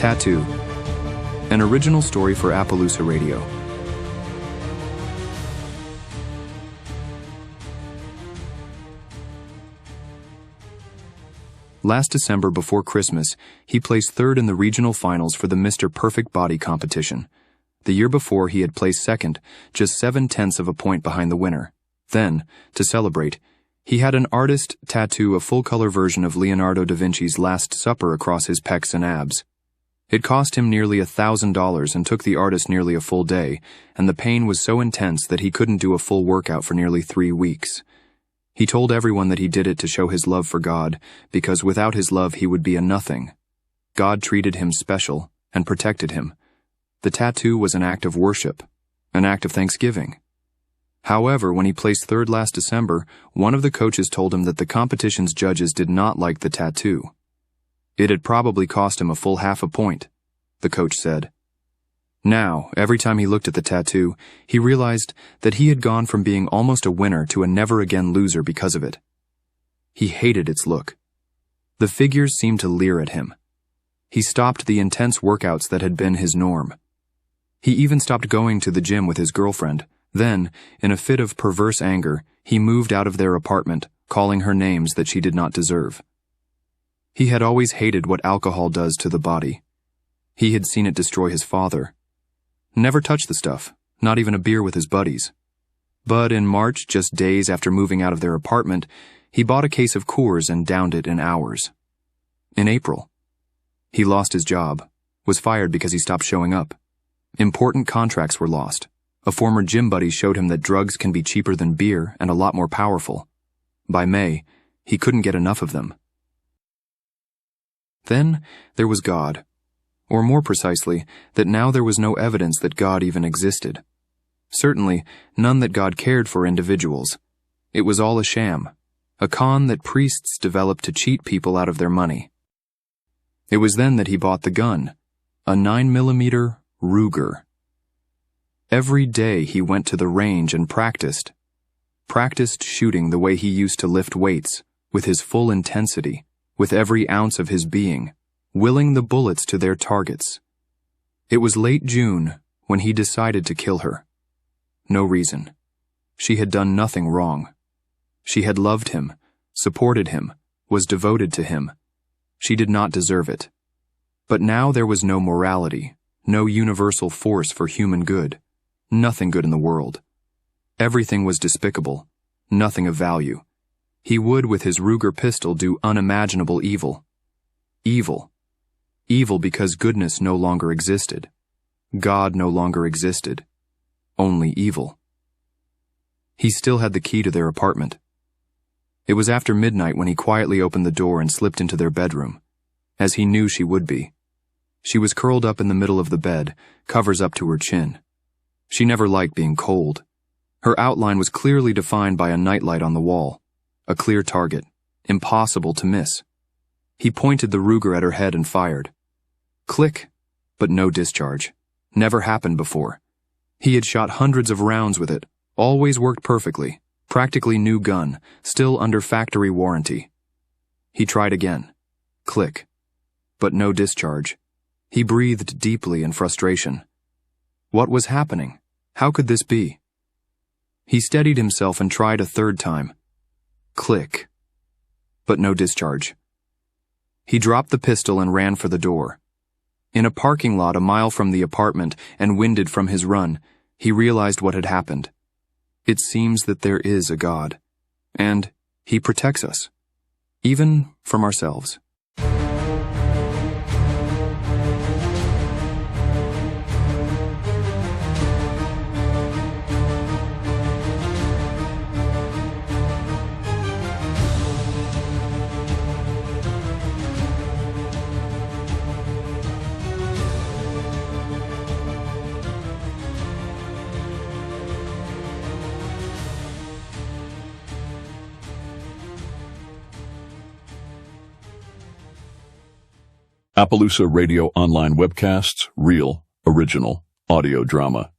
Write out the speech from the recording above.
Tattoo. An original story for Appaloosa Radio. Last December, before Christmas, he placed third in the regional finals for the Mr. Perfect Body competition. The year before, he had placed second, just 0.7 of a point behind the winner. Then, to celebrate, he had an artist tattoo a full-color version of Leonardo DaVinci's Last Supper across his pecs and abs. It cost him nearly $1,000 and took the artist nearly a full day, and the pain was so intense that he couldn't do a full workout for nearly 3 weeks. He told everyone that he did it to show his love for God, because without his love he would be a nothing. God treated him special and protected him. The tattoo was an act of worship, an act of thanksgiving. However, when he placed third last December, one of the coaches told him that the competition's judges did not like the tattoo. It had probably cost him a full 0.5 point, the coach said. Now, every time he looked at the tattoo, he realized that he had gone from being almost a winner to a never-again loser because of it. He hated its look. The figures seemed to leer at him. He stopped the intense workouts that had been his norm. He even stopped going to the gym with his girlfriend. Then, in a fit of perverse anger, he moved out of their apartment, calling her names that she did not deserve. He had always hated what alcohol does to the body. He had seen it destroy his father. Never touched the stuff, not even a beer with his buddies. But in March, just days after moving out of their apartment, he bought a case of Coors and downed it in hours. In April, he lost his job, was fired because he stopped showing up. Important contracts were lost. A former gym buddy showed him that drugs can be cheaper than beer and a lot more powerful. By May, he couldn't get enough of them. Then there was God. Or more precisely, that now there was no evidence that God even existed. Certainly, none that God cared for individuals. It was all a sham, a con that priests developed to cheat people out of their money. It was then that he bought the gun, a 9mm Ruger. Every day he went to the range and practiced shooting the way he used to lift weights, with his full intensity, with every ounce of his being, willing the bullets to their targets. It was late June when he decided to kill her. No reason. She had done nothing wrong. She had loved him, supported him, was devoted to him. She did not deserve it. But now there was no morality, no universal force for human good, nothing good in the world. Everything was despicable, nothing of value. He would, with his Ruger pistol, do unimaginable evil. Evil. Evil because goodness no longer existed. God no longer existed. Only evil. He still had the key to their apartment. It was after midnight when he quietly opened the door and slipped into their bedroom, as he knew she would be. She was curled up in the middle of the bed, covers up to her chin. She never liked being cold. Her outline was clearly defined by a nightlight on the wall, a clear target, impossible to miss. He pointed the Ruger at her head and fired. Click, but no discharge. Never happened before. He had shot hundreds of rounds with it, always worked perfectly, practically new gun, still under factory warranty. He tried again. Click, but no discharge. He breathed deeply in frustration. What was happening? How could this be? He steadied himself and tried a third time. Click, but no discharge. He dropped the pistol and ran for the door. In a parking lot a mile from the apartment and winded from his run, he realized what had happened. It seems that there is a God, and He protects us, even from ourselves. Appaloosa Radio online webcasts, real, original, audio drama.